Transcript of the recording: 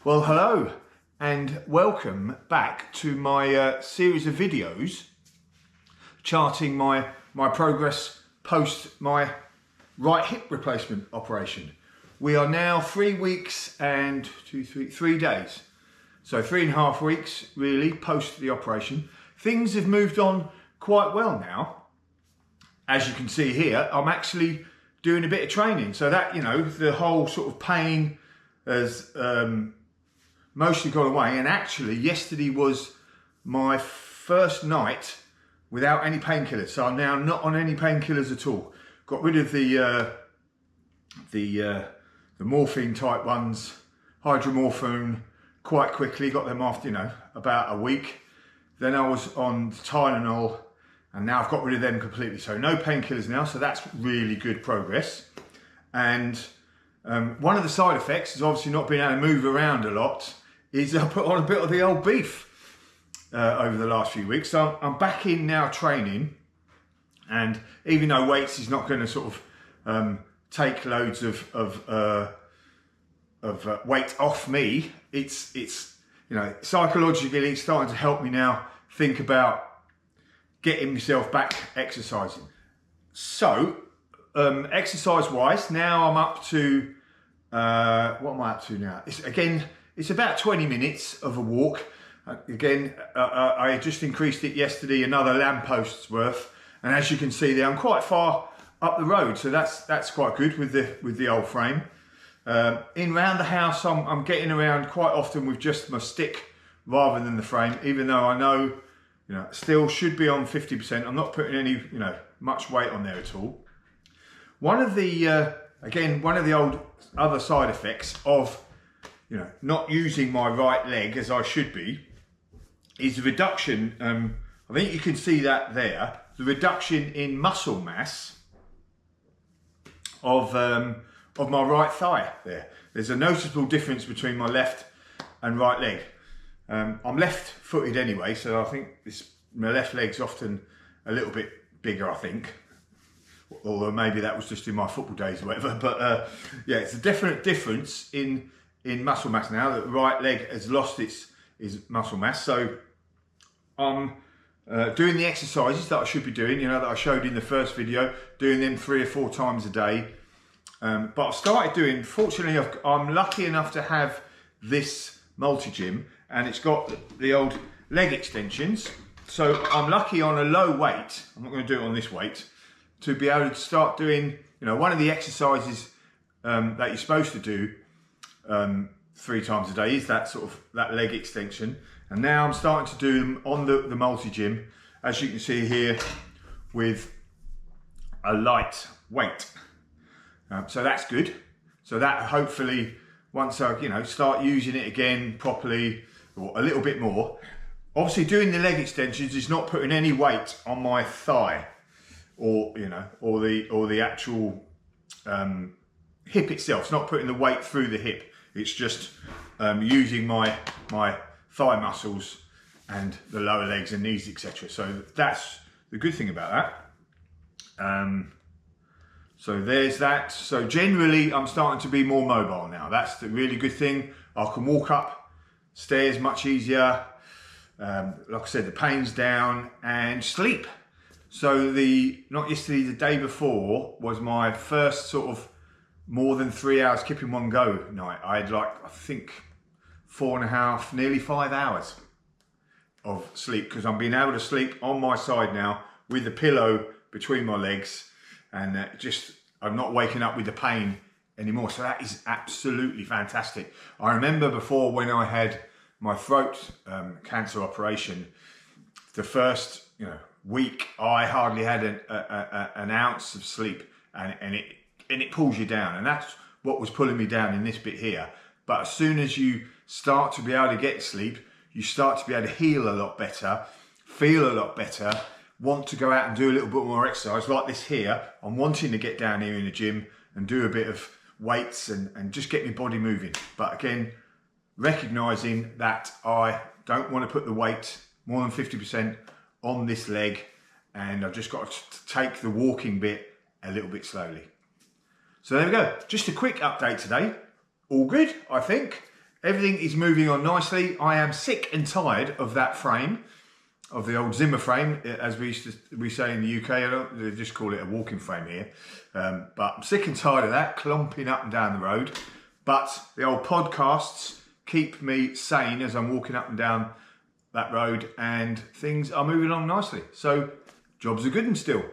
Well, hello and welcome back to my series of videos charting my progress post my right hip replacement operation. We are now 3 weeks and 3 days. So 3.5 weeks really post the operation. Things have moved on quite well now. As you can see here, I'm actually doing a bit of training. So that, you know, the whole sort of pain has mostly gone away. And actually yesterday was my first night without any painkillers. So I'm now not on any painkillers at all. Got rid of the morphine type ones, hydromorphone, quite quickly. Got them after, you know, about a week. Then I was on Tylenol, and now I've got rid of them completely. So no painkillers now. So that's really good progress. And one of the side effects is obviously not being able to move around a lot. Is I put on a bit of the old beef over the last few weeks. So I'm back in now training, and even though weights is not going to sort of take loads of weight off me, it's you know, psychologically it's starting to help me now think about getting myself back exercising. So exercise wise, now I'm up to what am I up to now? It's about 20 minutes of a walk. I just increased it yesterday, another lampost's worth, and as you can see there, I'm quite far up the road, so that's quite good with the old frame. In round the house, I'm getting around quite often with just my stick rather than the frame, even though I know, you know, still should be on 50%. I'm not putting any, you know, much weight on there at all. One of the old other side effects of, you know, not using my right leg as I should be is the reduction, I think you can see that there, the reduction in muscle mass of my right thigh there. There's a noticeable difference between my left and right leg. I'm left footed anyway, so I think my left leg's often a little bit bigger, I think. Although maybe that was just in my football days or whatever. But yeah, it's a definite difference in muscle mass now that the right leg has lost its muscle mass. So I'm doing the exercises that I should be doing, you know, that I showed in the first video, doing them 3 or 4 times a day. But I've started doing, fortunately, I'm lucky enough to have this multi-gym, and it's got the old leg extensions. So I'm lucky on a low weight, I'm not going to do it on this weight, to be able to start doing, you know, one of the exercises that you're supposed to do 3 times a day is that sort of that leg extension. And now I'm starting to do them on the multi-gym, as you can see here, with a light weight. So that's good. So that hopefully, once I, you know, start using it again properly, or a little bit more. Obviously doing the leg extensions is not putting any weight on my thigh, or, you know, or the actual hip itself. It's not putting the weight through the hip. It's just using my thigh muscles and the lower legs and knees, etc. So that's the good thing about that. So there's that. So generally I'm starting to be more mobile now. That's the really good thing. I can walk up stairs much easier. Like I said, the pain's down, and sleep. So not yesterday, the day before was my first sort of more than 3 hours kip in one go night. I had, like, I think 4.5, nearly 5 hours of sleep, because I'm being able to sleep on my side now with the pillow between my legs, and I'm not waking up with the pain anymore. So that is absolutely fantastic. I remember before, when I had my throat cancer operation, the first, you know, week I hardly had an ounce of sleep, and it pulls you down, and that's what was pulling me down in this bit here. But as soon as you start to be able to get sleep, you start to be able to heal a lot better, feel a lot better, want to go out and do a little bit more exercise like this here. I'm wanting to get down here in the gym and do a bit of weights and just get my body moving. But again, recognizing that I don't want to put the weight more than 50% on this leg, and I've just got to take the walking bit a little bit slowly. So there we go, just a quick update today. All good, I think. everything is moving on nicely. I am sick and tired of that frame, of the old Zimmer frame, as we say in the UK. They just call it a walking frame here. But I'm sick and tired of that, clomping up and down the road. But the old podcasts keep me sane as I'm walking up and down that road, and things are moving along nicely. So jobs are good and still.